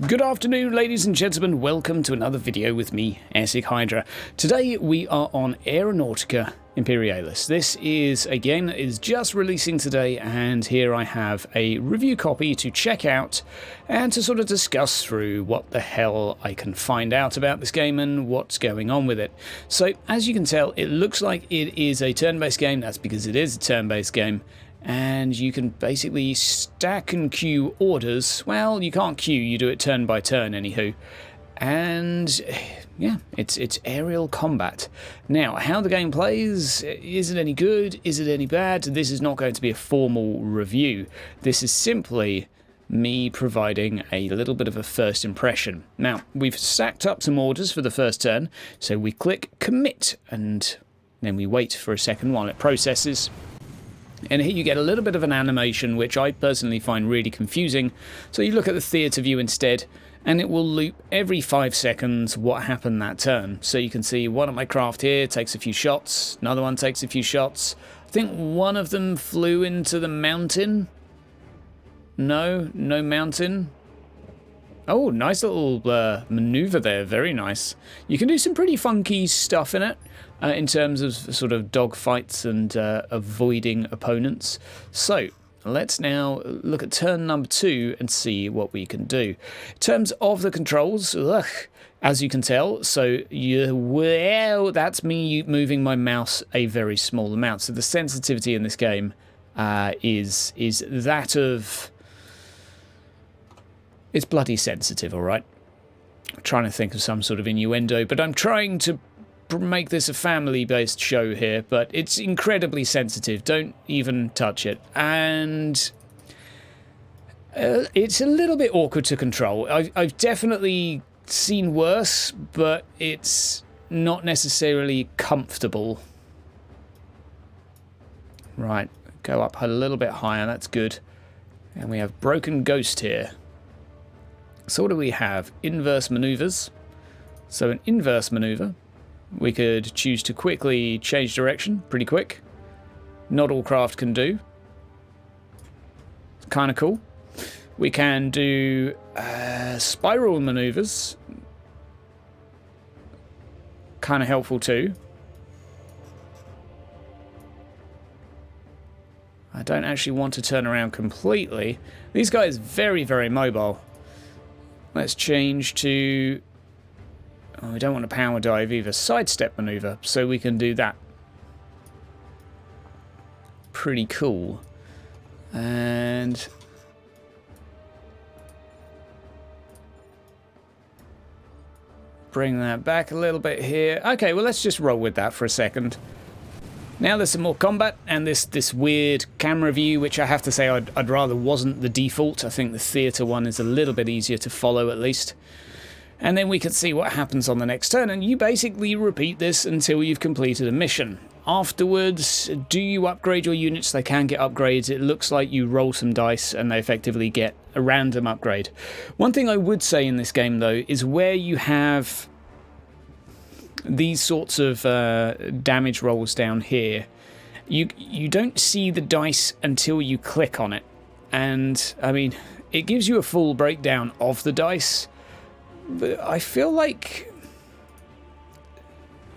Good afternoon, ladies and gentlemen. Welcome to another video with me, Airsick Hydra. Today we are on Aeronautica Imperialis. This is, again, is just releasing today, and here I have a review copy to check out and to sort of discuss through what the hell I can find out about this game and what's going on with it. So, as you can tell, it looks like it is a turn-based game. That's because it is a turn-based game. And you can basically stack and queue orders. Well, you can't queue, you do it turn by turn, anywho. And yeah, it's aerial combat. Now, how the game plays, is it any good? Is it any bad? This is not going to be a formal review. This is simply me providing a little bit of a first impression. Now, we've stacked up some orders for the first turn, so we click commit, and then we wait for a second while it processes. And here you get a little bit of an animation, which I personally find really confusing. So you look at the theatre view instead, and it will loop every 5 seconds what happened that turn. So you can see one of my craft here takes a few shots, another one takes a few shots. I think one of them flew into the mountain. No mountain. Oh, nice little maneuver there, very nice. You can do some pretty funky stuff in it. In terms of sort of dogfights and avoiding opponents. So let's now look at turn number 2 and see what we can do. In terms of the controls, as you can tell, so well, that's me moving my mouse a very small amount. So the sensitivity in this game is that of... It's bloody sensitive, all right? I'm trying to think of some sort of innuendo, but I'm trying to make this a family-based show here, but it's incredibly sensitive. Don't even touch it. And it's a little bit awkward to control. I've definitely seen worse, but it's not necessarily comfortable. Right, go up a little bit higher, that's good. And we have Broken Ghost here. So what do we have? Inverse maneuvers. So an inverse maneuver. We could choose to quickly change direction, pretty quick. Not all craft can do. It's kind of cool. We can do spiral maneuvers. Kind of helpful too. I don't actually want to turn around completely. These guys are very, very mobile. Let's change to... Oh, we don't want a power dive either. Sidestep maneuver, so we can do that. Pretty cool. And bring that back a little bit here. Okay, well, let's just roll with that for a second. Now there's some more combat and this weird camera view, which I have to say I'd rather wasn't the default. I think the theatre one is a little bit easier to follow at least. And then we can see what happens on the next turn, and you basically repeat this until you've completed a mission. Afterwards, do you upgrade your units? They can get upgrades. It looks like you roll some dice and they effectively get a random upgrade. One thing I would say in this game, though, is where you have these sorts of damage rolls down here, you don't see the dice until you click on it. And, I mean, it gives you a full breakdown of the dice. But I feel like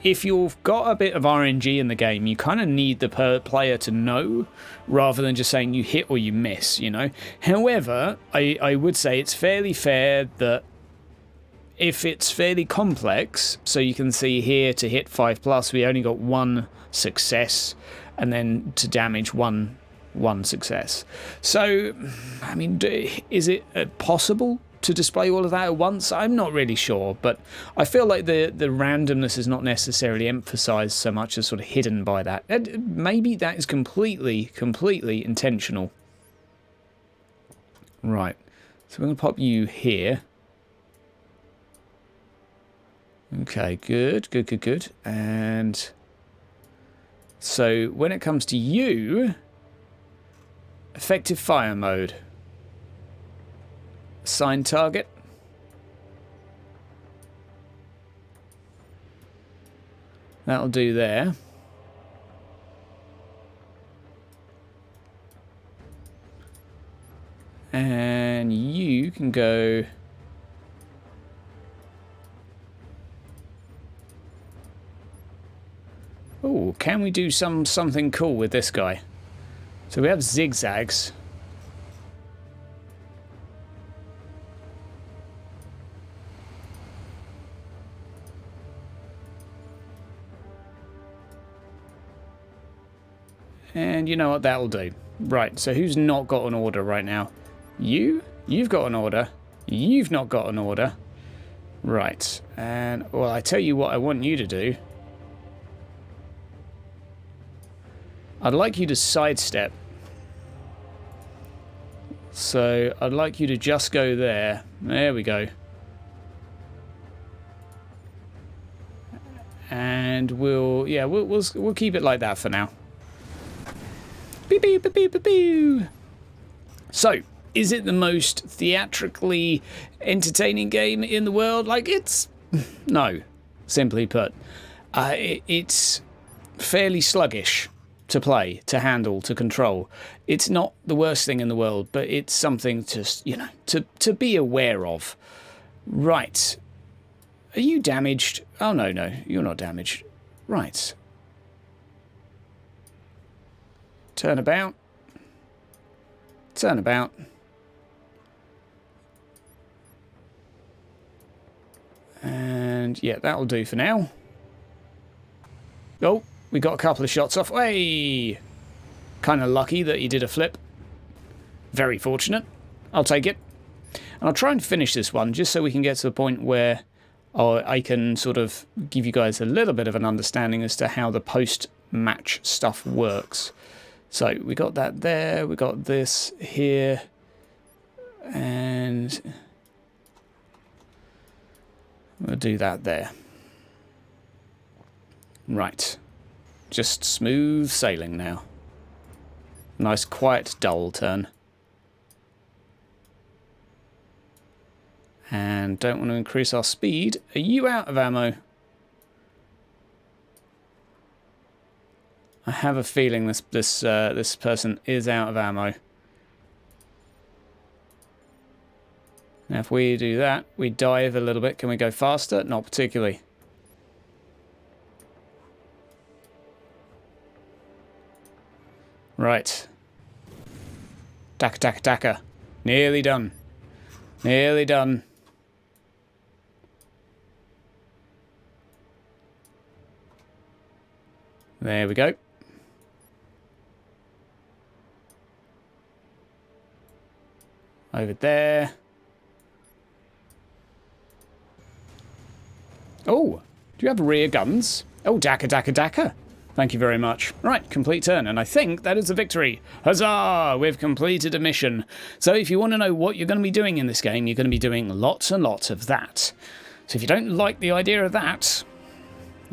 if you've got a bit of RNG in the game, you kind of need the player to know, rather than just saying you hit or you miss, you know. However, I would say it's fairly fair that if it's fairly complex, so you can see here to hit 5+, we only got 1 success, and then to damage one success. So, I mean, is it possible to display all of that at once? I'm not really sure, but I feel like the randomness is not necessarily emphasized so much as sort of hidden by that. And maybe that is completely intentional. Right, so we're going to pop you here. Okay, good. And so when it comes to you, effective fire mode. Assign target. That'll do there. And you can go Oh, can we do something cool with this guy? So we have zigzags. And you know what, that'll do. Right, so who's not got an order right now? You? You've got an order. You've not got an order. Right, and well, I tell you what I want you to do. I'd like you to sidestep. So I'd like you to just go there. There we go. And we'll keep it like that for now. Beep, beep, beep, beep, beep, beep. So, is it the most theatrically entertaining game in the world? Like, it's... No, simply put. It's fairly sluggish to play, to handle, to control. It's not the worst thing in the world, but it's something to, you know, to be aware of. Right. Are you damaged? Oh, no, you're not damaged. Right. Turn about. Turn about. And yeah, that'll do for now. Oh, we got a couple of shots off. Hey! Kind of lucky that he did a flip. Very fortunate. I'll take it. And I'll try and finish this one just so we can get to the point where I can sort of give you guys a little bit of an understanding as to how the post-match stuff works. So we got that there, we got this here, and we'll do that there. Right, just smooth sailing now. Nice quiet dull turn. And don't want to increase our speed. Are you out of ammo? I have a feeling this person is out of ammo. Now if we do that, we dive a little bit. Can we go faster? Not particularly. Right. Daka, daka, daka. Nearly done. Nearly done. There we go. Over there. Oh, do you have rear guns? Oh, daka, daka, daka. Thank you very much. Right, complete turn, and I think that is a victory. Huzzah! We've completed a mission. So if you want to know what you're going to be doing in this game, you're going to be doing lots and lots of that. So if you don't like the idea of that,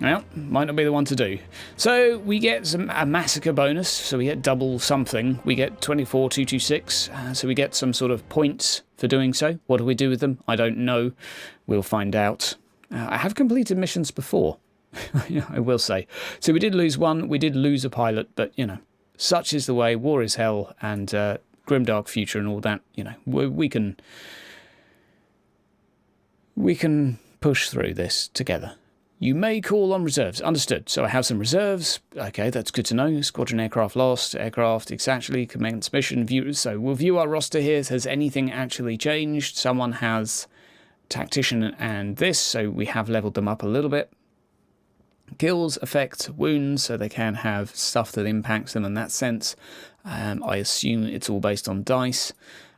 well, might not be the one to do. So we get a massacre bonus, so we get double something. We get 24,226, so we get some sort of points for doing so. What do we do with them? I don't know. We'll find out. I have completed missions before, I will say. So we did lose one, we did lose a pilot, but, you know, such is the way. War is hell, and grimdark future and all that, you know, we can push through this together. You may call on reserves. Understood. So I have some reserves. Okay, that's good to know. Squadron aircraft lost. Aircraft exactly. Commence mission. View. So we'll view our roster here. Has anything actually changed? Someone has tactician and this, so we have leveled them up a little bit. Kills affect wounds, so they can have stuff that impacts them in that sense. I assume it's all based on dice,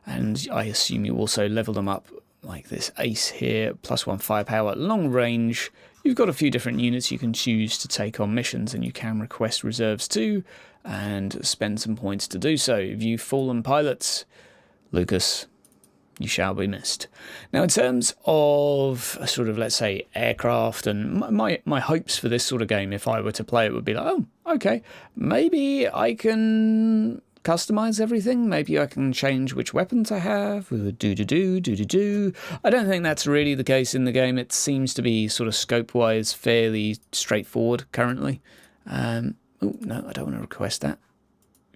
and I assume you also level them up like this ace here, +1 firepower, long range. You've got a few different units you can choose to take on missions, and you can request reserves too, and spend some points to do so. If you've fallen pilots, Lucas, you shall be missed. Now, in terms of sort of, let's say, aircraft, and my hopes for this sort of game, if I were to play it, would be like, oh, okay, maybe I can customize everything. Maybe I can change which weapons I have. Do-do-do. I don't think that's really the case in the game. It seems to be sort of scope-wise fairly straightforward currently. Oh, no, I don't want to request that.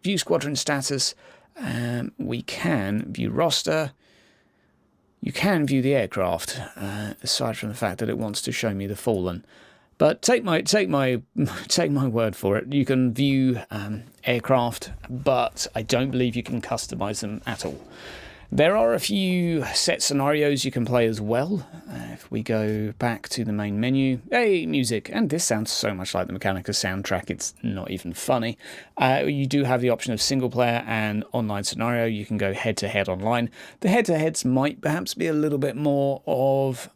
View Squadron Status. We can view roster. You can view the aircraft, aside from the fact that it wants to show me the fallen. But take my take my word for it. You can view aircraft, but I don't believe you can customize them at all. There are a few set scenarios you can play as well. If we go back to the main menu, hey, music, and this sounds so much like the Mechanica soundtrack, it's not even funny. You do have the option of single player and online scenario. You can go head-to-head online. The head-to-heads might perhaps be a little bit more of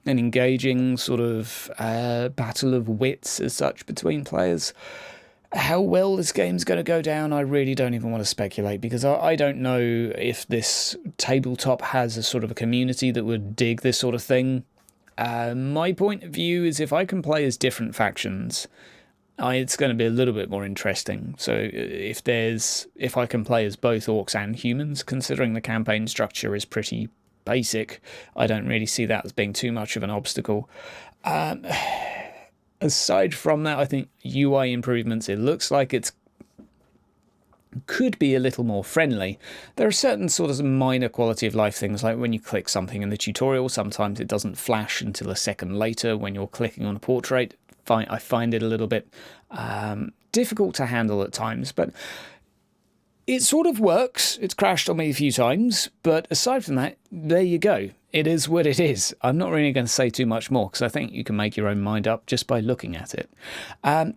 an engaging sort of battle of wits as such between players. How well this game's going to go down, I really don't even want to speculate, because I don't know if this tabletop has a sort of a community that would dig this sort of thing. My point of view is if I can play as different factions, it's going to be a little bit more interesting. So if I can play as both orcs and humans, considering the campaign structure is pretty basic, I don't really see that as being too much of an obstacle. Aside from that, I think UI improvements, it looks like it could be a little more friendly. There are certain sort of minor quality of life things, like when you click something in the tutorial, sometimes it doesn't flash until a second later when you're clicking on a portrait. I find it a little bit difficult to handle at times, but it sort of works. It's crashed on me a few times, but aside from that, there you go. It is what it is. I'm not really going to say too much more because I think you can make your own mind up just by looking at it.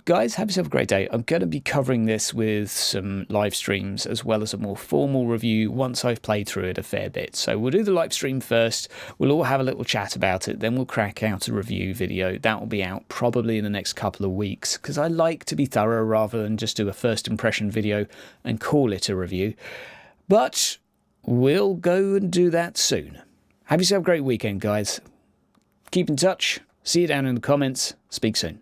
Guys, have yourself a great day. I'm going to be covering this with some live streams as well as a more formal review once I've played through it a fair bit. So we'll do the live stream first. We'll all have a little chat about it. Then we'll crack out a review video. That will be out probably in the next couple of weeks because I like to be thorough rather than just do a first impression video and call it a review. But we'll go and do that soon. Have yourself a great weekend, guys. Keep in touch. See you down in the comments. Speak soon.